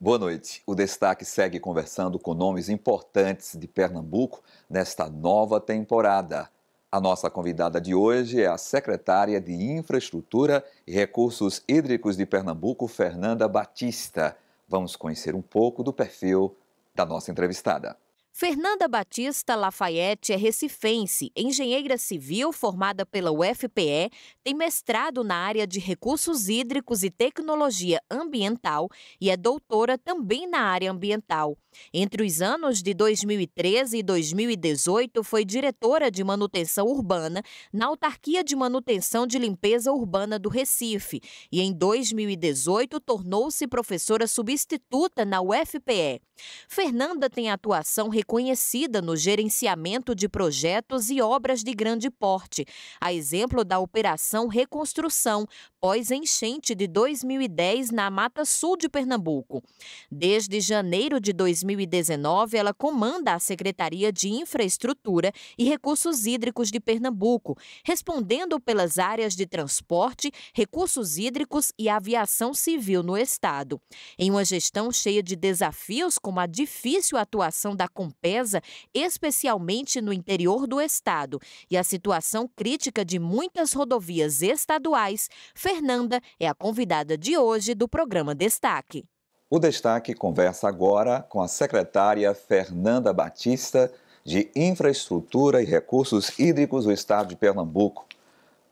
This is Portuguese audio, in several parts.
Boa noite. O Destaque segue conversando com nomes importantes de Pernambuco nesta nova temporada. A nossa convidada de hoje é a secretária de Infraestrutura e Recursos Hídricos de Pernambuco, Fernanda Batista. Vamos conhecer um pouco do perfil da nossa entrevistada. Fernanda Batista Lafayette é recifense, engenheira civil formada pela UFPE, tem mestrado na área de recursos hídricos e tecnologia ambiental e é doutora também na área ambiental. Entre os anos de 2013 e 2018, foi diretora de manutenção urbana na Autarquia de Manutenção de Limpeza Urbana do Recife e em 2018 tornou-se professora substituta na UFPE. Fernanda tem atuação reconhecida no gerenciamento de projetos e obras de grande porte, a exemplo da Operação Reconstrução, pós-enchente de 2010 na Mata Sul de Pernambuco. Desde janeiro de 2019, ela comanda a Secretaria de Infraestrutura e Recursos Hídricos de Pernambuco, respondendo pelas áreas de transporte, recursos hídricos e aviação civil no estado. Em uma gestão cheia de desafios, como a difícil atuação da Compesa, especialmente no interior do estado, e a situação crítica de muitas rodovias estaduais, Fernanda é a convidada de hoje do programa Destaque. O Destaque conversa agora com a secretária Fernanda Batista, de Infraestrutura e Recursos Hídricos do estado de Pernambuco.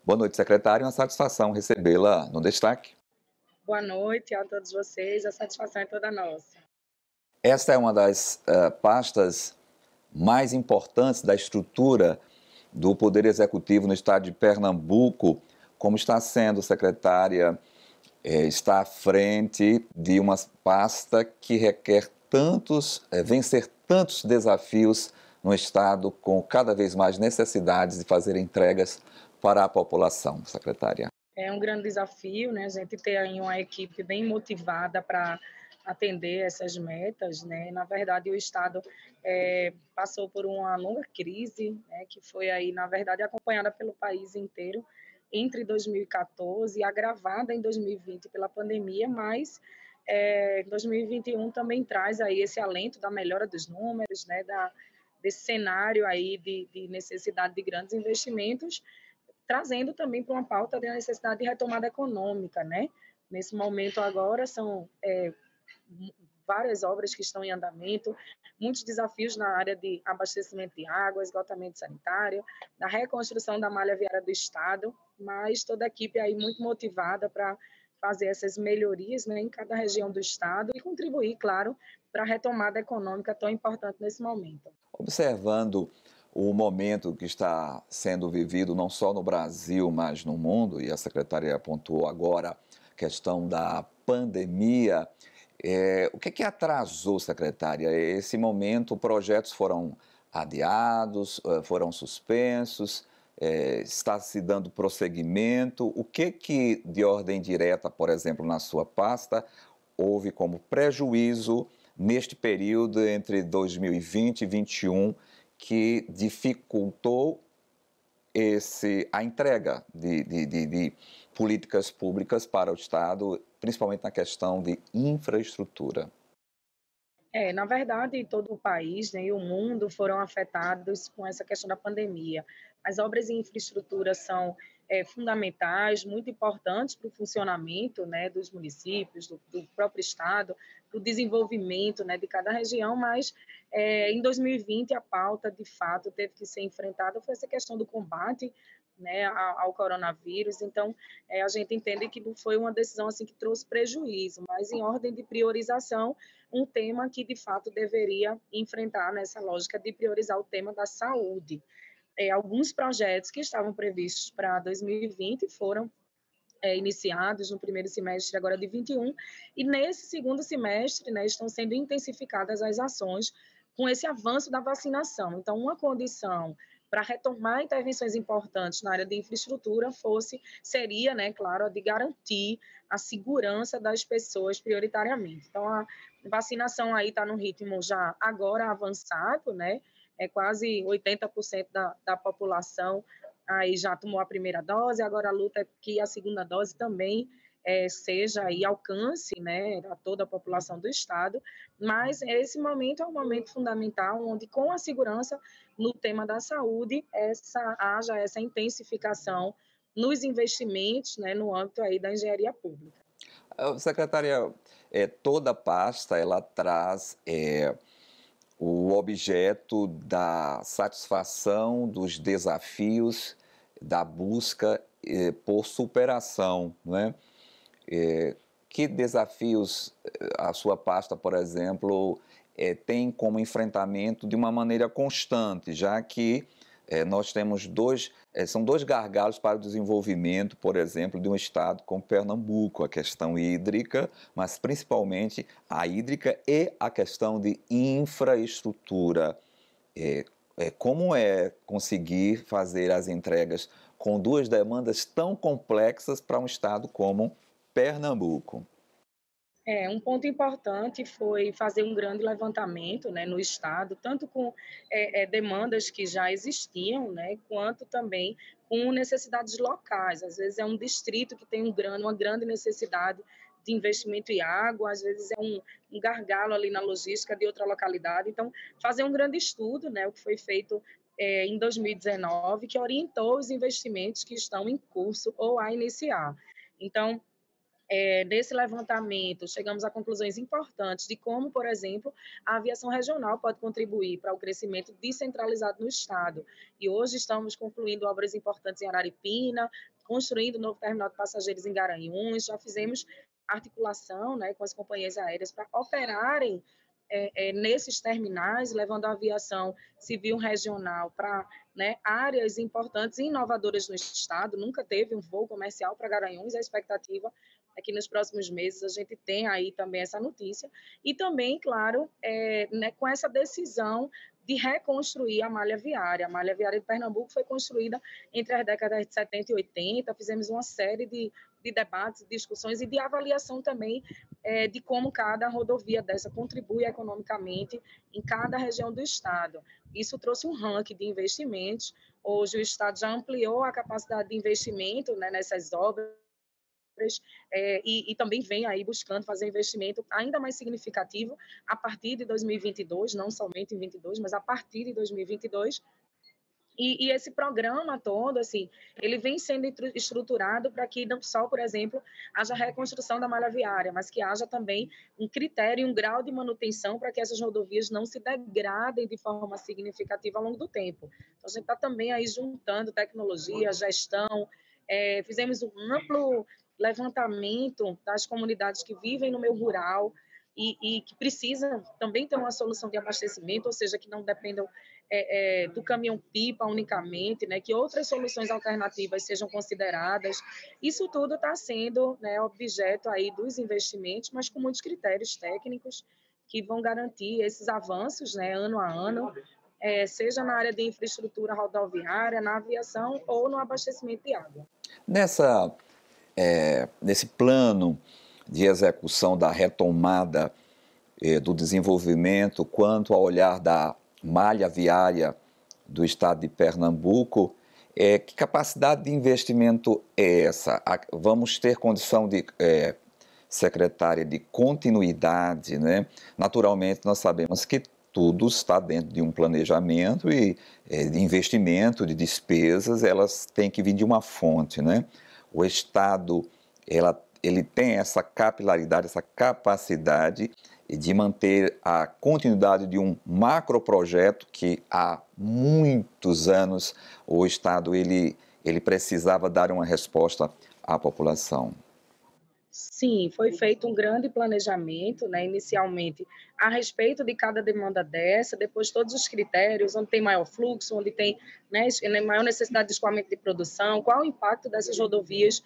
Boa noite, secretária. É uma satisfação recebê-la no Destaque. Boa noite a todos vocês, a satisfação é toda nossa. Esta é uma das pastas mais importantes da estrutura do Poder Executivo no estado de Pernambuco. Como está sendo, secretária, está à frente de uma pasta que requer vencer tantos desafios no estado, com cada vez mais necessidades de fazer entregas para a população, secretária? É um grande desafio, né? A gente ter aí uma equipe bem motivada para atender essas metas, né? Na verdade, o Estado passou por uma longa crise, né? Que foi aí, na verdade, acompanhada pelo país inteiro entre 2014 e agravada em 2020 pela pandemia, mas 2021 também traz aí esse alento da melhora dos números, né? Desse cenário aí de necessidade de grandes investimentos, trazendo também para uma pauta da necessidade de retomada econômica, né? Nesse momento agora são várias obras que estão em andamento, muitos desafios na área de abastecimento de água, esgotamento sanitário, na reconstrução da malha viária do Estado, mas toda a equipe aí muito motivada para fazer essas melhorias, né, em cada região do Estado e contribuir, claro, para a retomada econômica tão importante nesse momento. Observando o momento que está sendo vivido não só no Brasil, mas no mundo, e a secretária apontou agora a questão da pandemia, o que atrasou, secretária? Esse momento, projetos foram adiados, foram suspensos, está se dando prosseguimento. O que de ordem direta, por exemplo, na sua pasta, houve como prejuízo neste período entre 2020 e 2021 que dificultou a entrega de políticas públicas para o Estado, principalmente na questão de infraestrutura? Na verdade, todo o país, né, e o mundo foram afetados com essa questão da pandemia. As obras em infraestrutura são fundamentais, muito importantes para o funcionamento, né, dos municípios, do próprio Estado, para o desenvolvimento, né, de cada região, mas em 2020 a pauta, de fato, teve que ser enfrentada, foi essa questão do combate, né, ao coronavírus. Então, a gente entende que não foi uma decisão assim que trouxe prejuízo, mas em ordem de priorização, um tema que, de fato, deveria enfrentar nessa lógica de priorizar o tema da saúde. Alguns projetos que estavam previstos para 2020 foram iniciados no primeiro semestre agora de 21, e nesse segundo semestre, né, estão sendo intensificadas as ações com esse avanço da vacinação. Então, uma condição para retomar intervenções importantes na área de infraestrutura seria, né, claro, a de garantir a segurança das pessoas prioritariamente. Então, a vacinação aí está no ritmo já agora avançado, né? Quase 80% da população aí já tomou a primeira dose, agora a luta é que a segunda dose também seja e alcance, né, a toda a população do estado, mas esse momento é um momento fundamental onde, com a segurança no tema da saúde, haja essa intensificação nos investimentos, né, no âmbito aí da engenharia pública. Secretária, toda pasta ela traz o objeto da satisfação dos desafios da busca por superação, não é? Que desafios a sua pasta, por exemplo, tem como enfrentamento de uma maneira constante, já que nós temos são dois gargalos para o desenvolvimento, por exemplo, de um estado como Pernambuco, a questão hídrica, mas principalmente a hídrica e a questão de infraestrutura. Como é conseguir fazer as entregas com duas demandas tão complexas para um estado como Pernambuco? Um ponto importante foi fazer um grande levantamento, né, no estado, tanto com demandas que já existiam, né, quanto também com necessidades locais. Às vezes é um distrito que tem uma grande necessidade de investimento em água, às vezes é um gargalo ali na logística de outra localidade. Então, fazer um grande estudo, né, o que foi feito em 2019, que orientou os investimentos que estão em curso ou a iniciar. Então, nesse levantamento, chegamos a conclusões importantes de como, por exemplo, a aviação regional pode contribuir para o crescimento descentralizado no Estado. E hoje estamos concluindo obras importantes em Araripina, construindo um novo terminal de passageiros em Garanhuns, já fizemos articulação, né, com as companhias aéreas para operarem nesses terminais, levando a aviação civil regional para, né, áreas importantes e inovadoras no Estado. Nunca teve um voo comercial para Garanhuns, a expectativa é que nos próximos meses a gente tenha aí também essa notícia. E também, claro, né, com essa decisão de reconstruir a malha viária. A malha viária de Pernambuco foi construída entre as décadas de 70 e 80, fizemos uma série de debates, discussões e de avaliação também de como cada rodovia dessa contribui economicamente em cada região do Estado. Isso trouxe um ranking de investimentos. Hoje o Estado já ampliou a capacidade de investimento, né, nessas obras, e também vem aí buscando fazer investimento ainda mais significativo a partir de 2022, não somente em 22, mas a partir de 2022. E esse programa todo, assim, ele vem sendo estruturado para que não só, por exemplo, haja reconstrução da malha viária, mas que haja também um critério e um grau de manutenção para que essas rodovias não se degradem de forma significativa ao longo do tempo. Então, a gente está também aí juntando tecnologia, gestão, fizemos um amplo levantamento das comunidades que vivem no meio rural e que precisam também ter uma solução de abastecimento, ou seja, que não dependam do caminhão-pipa unicamente, né, que outras soluções alternativas sejam consideradas. Isso tudo está sendo, né, objeto aí dos investimentos, mas com muitos critérios técnicos que vão garantir esses avanços, né, ano a ano, seja na área de infraestrutura rodoviária, na aviação ou no abastecimento de água. Nesse plano de execução da retomada do desenvolvimento, quanto ao olhar da malha viária do estado de Pernambuco, que capacidade de investimento é essa? Vamos ter condição de, secretária, de continuidade, né? Naturalmente, nós sabemos que tudo está dentro de um planejamento e de investimento, de despesas, elas têm que vir de uma fonte, né? O Estado, ele tem essa capilaridade, essa capacidade de manter a continuidade de um macroprojeto que há muitos anos o Estado ele precisava dar uma resposta à população. Sim, foi feito um grande planejamento, né, inicialmente, a respeito de cada demanda dessa, depois todos os critérios, onde tem maior fluxo, onde tem, né, maior necessidade de escoamento de produção, qual o impacto dessas rodovias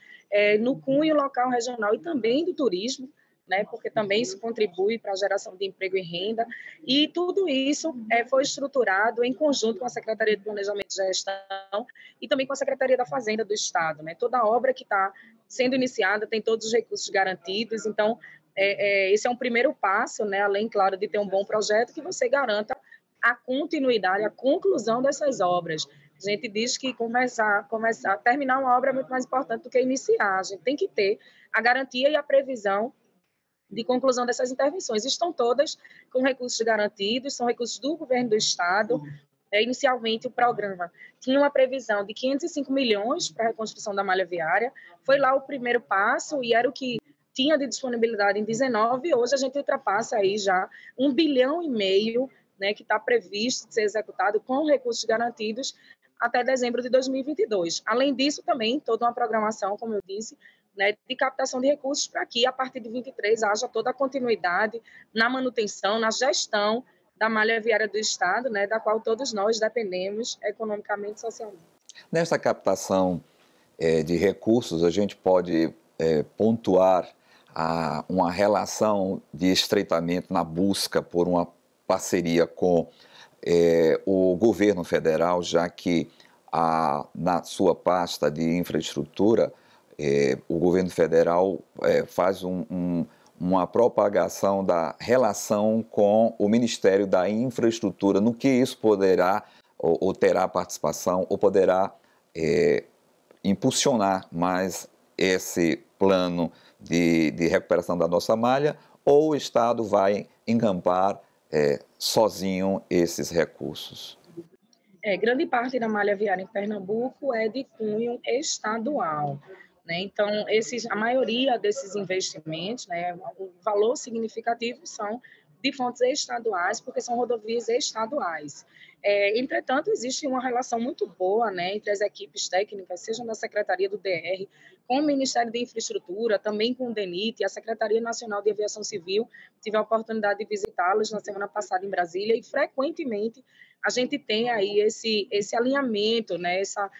no cunho local regional e também do turismo, né, porque também isso contribui para a geração de emprego e renda, e tudo isso foi estruturado em conjunto com a Secretaria de Planejamento e Gestão e também com a Secretaria da Fazenda do Estado, né, toda obra que está sendo iniciada tem todos os recursos garantidos, então esse é um primeiro passo, né, além, claro, de ter um bom projeto, que você garanta a continuidade, a conclusão dessas obras. A gente diz que terminar uma obra é muito mais importante do que iniciar. A gente tem que ter a garantia e a previsão de conclusão dessas intervenções. Estão todas com recursos garantidos, são recursos do governo do Estado. Inicialmente, o programa tinha uma previsão de 505 milhões para a reconstrução da malha viária. Foi lá o primeiro passo e era o que tinha de disponibilidade em 19. Hoje a gente ultrapassa aí já 1,5 bilhão, né, que está previsto de ser executado com recursos garantidos até dezembro de 2022. Além disso, também toda uma programação, como eu disse, né, de captação de recursos para que, a partir de 23, haja toda a continuidade na manutenção, na gestão da malha viária do Estado, né, da qual todos nós dependemos economicamente e socialmente. Nessa captação de recursos, a gente pode pontuar uma relação de estreitamento na busca por uma parceria com o governo federal, já que na sua pasta de infraestrutura, o governo federal faz uma propagação da relação com o Ministério da Infraestrutura, no que isso poderá ou terá participação ou poderá impulsionar mais esse plano de recuperação da nossa malha, ou o Estado vai encampar sozinho esses recursos? Grande parte da malha viária em Pernambuco é de cunho estadual, né? Então, a maioria desses investimentos, né, o valor significativo são de fontes estaduais, porque são rodovias estaduais. Entretanto, existe uma relação muito boa, né, entre as equipes técnicas, sejam da Secretaria do DR, com o Ministério da Infraestrutura, também com o DENIT e a Secretaria Nacional de Aviação Civil. Tive a oportunidade de visitá-los na semana passada em Brasília e, frequentemente, a gente tem aí esse alinhamento, né, essa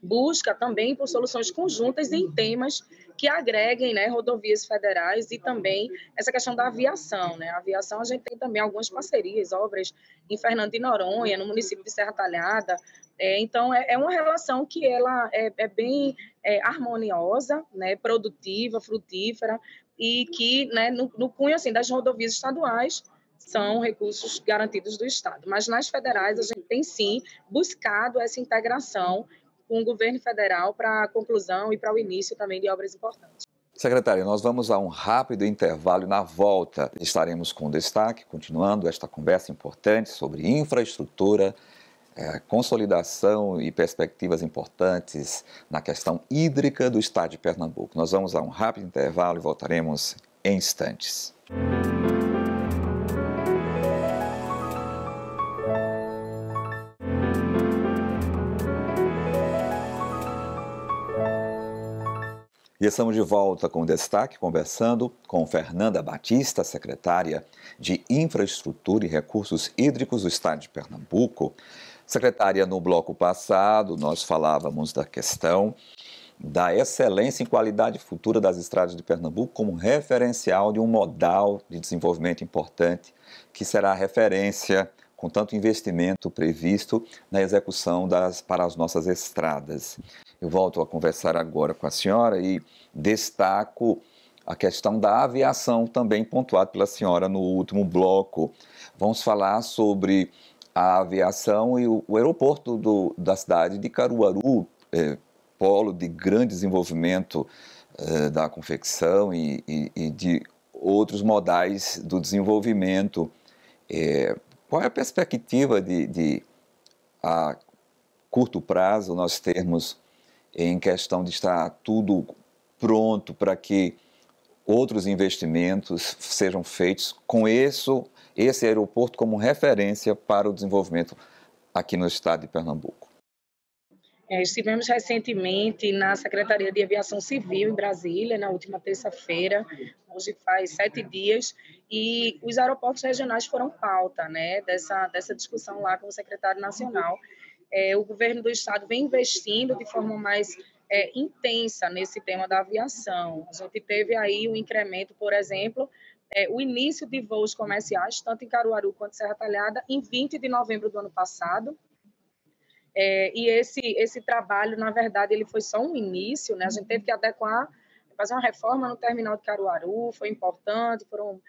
busca também por soluções conjuntas em temas que agreguem, né, rodovias federais e também essa questão da aviação, né? A aviação, a gente tem também algumas parcerias, obras em Fernando de Noronha, no município de Serra Talhada. Então, é uma relação que ela é bem harmoniosa, né, produtiva, frutífera, e que, né, no cunho assim, das rodovias estaduais, são recursos garantidos do Estado. Mas nas federais, a gente tem sim buscado essa integração com o governo federal para a conclusão e para o início também de obras importantes. Secretária, nós vamos a um rápido intervalo e na volta estaremos com destaque, continuando esta conversa importante sobre infraestrutura, consolidação e perspectivas importantes na questão hídrica do Estado de Pernambuco. Nós vamos a um rápido intervalo e voltaremos em instantes. E estamos de volta com destaque, conversando com Fernanda Batista, secretária de Infraestrutura e Recursos Hídricos do Estado de Pernambuco. Secretária, no bloco passado, nós falávamos da questão da excelência em qualidade futura das estradas de Pernambuco como referencial de um modal de desenvolvimento importante, que será referência com tanto investimento previsto na execução para as nossas estradas. Eu volto a conversar agora com a senhora e destaco a questão da aviação, também pontuada pela senhora no último bloco. Vamos falar sobre a aviação e o aeroporto da cidade de Caruaru, polo de grande desenvolvimento da confecção e de outros modais do desenvolvimento. Qual é a perspectiva a curto prazo nós termos em questão de estar tudo pronto para que outros investimentos sejam feitos com esse aeroporto como referência para o desenvolvimento aqui no estado de Pernambuco? Estivemos recentemente na Secretaria de Aviação Civil em Brasília, na última terça-feira, hoje faz 7 dias, e os aeroportos regionais foram pauta, né, dessa discussão lá com o secretário nacional. O governo do estado vem investindo de forma mais intensa nesse tema da aviação. A gente teve aí um incremento, por exemplo, o início de voos comerciais, tanto em Caruaru quanto em Serra Talhada, em 20 de novembro do ano passado. E esse trabalho, na verdade, ele foi só um início, né? A gente teve que adequar, fazer uma reforma no terminal de Caruaru, foi importante, foram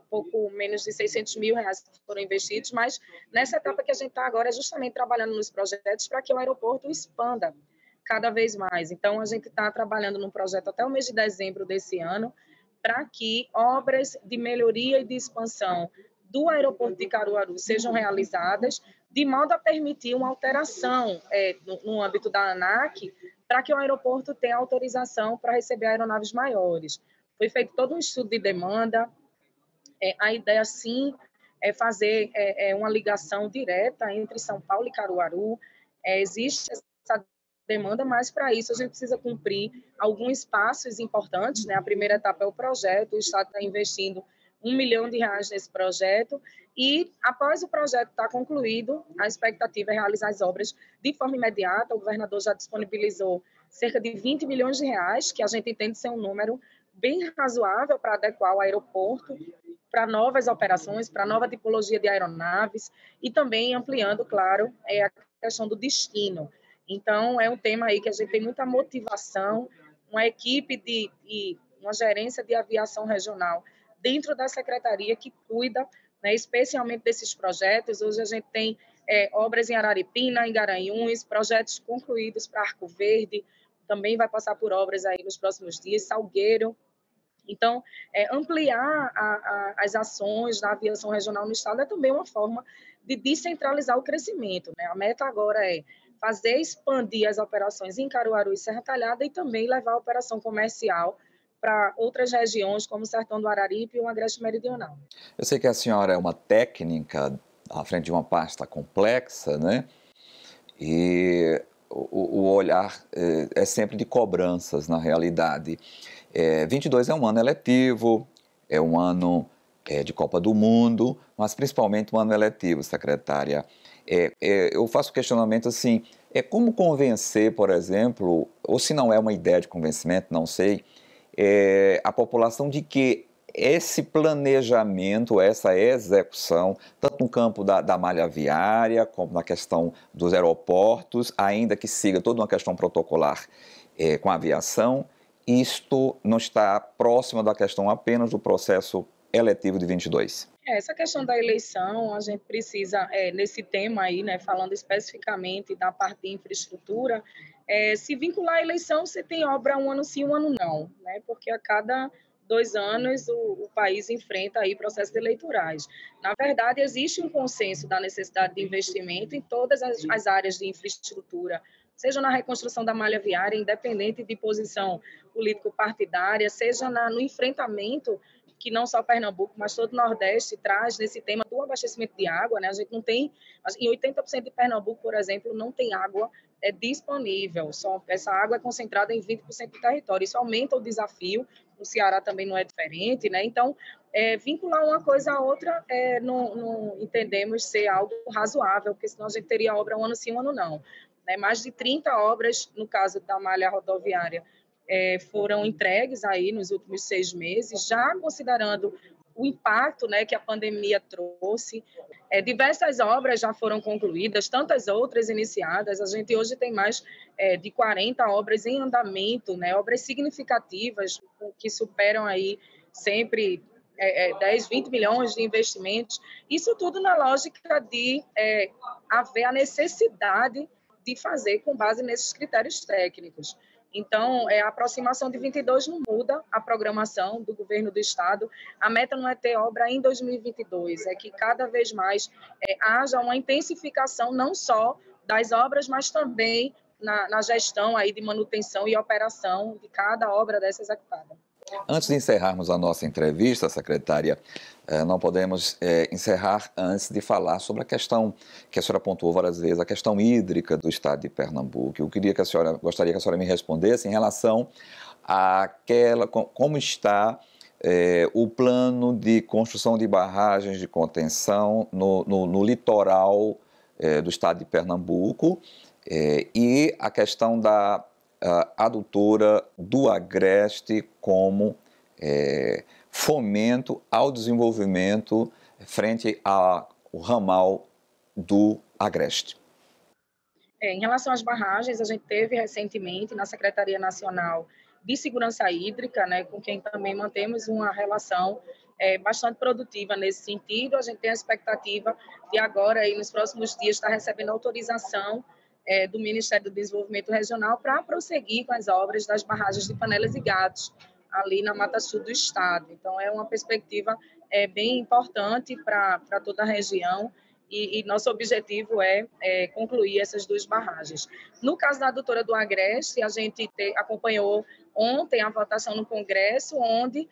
pouco menos de 600 mil reais que foram investidos, mas nessa etapa que a gente está agora é justamente trabalhando nos projetos para que o aeroporto expanda cada vez mais. Então, a gente está trabalhando num projeto até o mês de dezembro desse ano, para que obras de melhoria e de expansão do aeroporto de Caruaru sejam realizadas, de modo a permitir uma alteração no âmbito da ANAC, para que o aeroporto tenha autorização para receber aeronaves maiores. Foi feito todo um estudo de demanda. A ideia, sim, é fazer uma ligação direta entre São Paulo e Caruaru. Existe essa demanda, mas para isso a gente precisa cumprir alguns passos importantes, né? A primeira etapa é o projeto, o Estado está investindo R$ 1 milhão nesse projeto, e após o projeto estar concluído, a expectativa é realizar as obras de forma imediata. O governador já disponibilizou cerca de R$ 20 milhões, que a gente entende ser um número bem razoável para adequar o aeroporto para novas operações, para nova tipologia de aeronaves, e também ampliando, claro, a questão do destino. Então, é um tema aí que a gente tem muita motivação, uma equipe e uma gerência de aviação regional dentro da secretaria que cuida, né, especialmente desses projetos. Hoje a gente tem obras em Araripina, em Garanhuns, projetos concluídos para Arco Verde, também vai passar por obras aí nos próximos dias, Salgueiro. Então, ampliar as ações da aviação regional no estado é também uma forma de descentralizar o crescimento, né? A meta agora é fazer expandir as operações em Caruaru e Serra Talhada e também levar a operação comercial para outras regiões, como o Sertão do Araripe e o Agreste Meridional. Eu sei que a senhora é uma técnica à frente de uma pasta complexa, né? E o olhar é sempre de cobranças, na realidade. 22 é um ano eletivo, é um ano de Copa do Mundo, mas principalmente um ano eletivo, secretária. Eu faço questionamento assim, como convencer, por exemplo, ou se não é uma ideia de convencimento, não sei, a população de que esse planejamento, essa execução, tanto no campo da malha viária, como na questão dos aeroportos, ainda que siga toda uma questão protocolar com a aviação, isto não está próximo da questão apenas do processo eletivo de 22. Essa questão da eleição, a gente precisa, nesse tema aí, né, falando especificamente da parte de infraestrutura, se vincular à eleição, você tem obra um ano sim, um ano não, né, porque a cada 2 anos o país enfrenta aí processos eleitorais. Na verdade, existe um consenso da necessidade de investimento em todas as áreas de infraestrutura, seja na reconstrução da malha viária, independente de posição político-partidária, seja no enfrentamento que não só Pernambuco, mas todo o Nordeste traz nesse tema do abastecimento de água, né? A gente não tem, em 80% de Pernambuco, por exemplo, não tem água disponível, essa água é concentrada em 20% do território, isso aumenta o desafio, o Ceará também não é diferente, né? Então, vincular uma coisa à outra, não entendemos ser algo razoável, porque senão a gente teria obra um ano sim, um ano não. Né? Mais de 30 obras, no caso da malha rodoviária, foram entregues aí nos últimos 6 meses, já considerando o impacto, né, que a pandemia trouxe. Diversas obras já foram concluídas, tantas outras iniciadas. A gente hoje tem mais de 40 obras em andamento, né, obras significativas que superam aí sempre 10, 20 milhões de investimentos. Isso tudo na lógica de haver a necessidade de fazer com base nesses critérios técnicos. Então, a aproximação de 22 não muda a programação do governo do estado. A meta não é ter obra em 2022, é que cada vez mais haja uma intensificação não só das obras, mas também na gestão aí de manutenção e operação de cada obra dessa executada. Antes de encerrarmos a nossa entrevista, secretária, não podemos encerrar antes de falar sobre a questão que a senhora pontuou várias vezes, a questão hídrica do estado de Pernambuco. Eu gostaria que a senhora me respondesse em relação àquela, como está o plano de construção de barragens de contenção no litoral do estado de Pernambuco e a questão da adutora do Agreste como fomento ao desenvolvimento frente ao ramal do Agreste. Em relação às barragens, a gente teve recentemente na Secretaria Nacional de Segurança Hídrica, né, com quem também mantemos uma relação bastante produtiva nesse sentido. A gente tem a expectativa de agora, aí, nos próximos dias, estar recebendo autorização do Ministério do Desenvolvimento Regional para prosseguir com as obras das barragens de Panelas e Gatos, ali na Mata Sul do estado. Então, é uma perspectiva bem importante para toda a região e nosso objetivo é concluir essas 2 barragens. No caso da adutora do Agreste, a gente acompanhou ontem a votação no Congresso, onde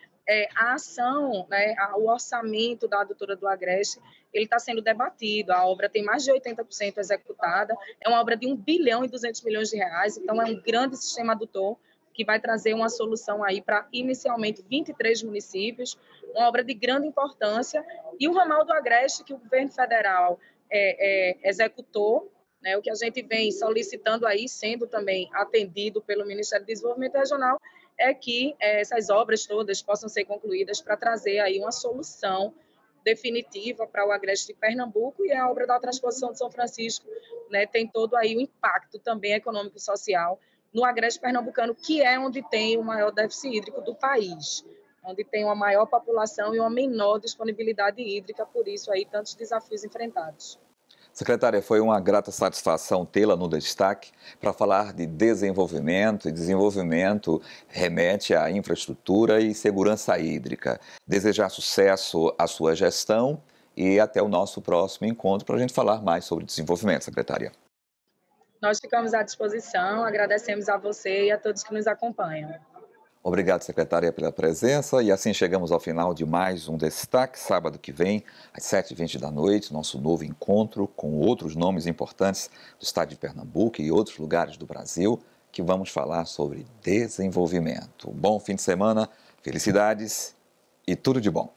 a ação, né, o orçamento da adutora do Agreste, ele está sendo debatido. A obra tem mais de 80% executada, é uma obra de 1 bilhão e 200 milhões de reais, então é um grande sistema adutor que vai trazer uma solução aí para inicialmente 23 municípios, uma obra de grande importância, e o ramal do Agreste que o governo federal executou, né, o que a gente vem solicitando aí, sendo também atendido pelo Ministério do Desenvolvimento Regional, é que essas obras todas possam ser concluídas para trazer aí uma solução definitiva para o Agreste de Pernambuco, e a obra da transposição de São Francisco, né, tem todo aí o impacto também econômico e social no Agreste pernambucano, que é onde tem o maior déficit hídrico do país, onde tem uma maior população e uma menor disponibilidade hídrica, por isso aí tantos desafios enfrentados. Secretária, foi uma grata satisfação tê-la no destaque para falar de desenvolvimento, e desenvolvimento remete à infraestrutura e segurança hídrica. Desejar sucesso à sua gestão e até o nosso próximo encontro para a gente falar mais sobre desenvolvimento, secretária. Nós ficamos à disposição, agradecemos a você e a todos que nos acompanham. Obrigado, secretária, pela presença, e assim chegamos ao final de mais um Destaque. Sábado que vem, às 7h20 da noite, nosso novo encontro com outros nomes importantes do estado de Pernambuco e outros lugares do Brasil, que vamos falar sobre desenvolvimento. Bom fim de semana, felicidades e tudo de bom.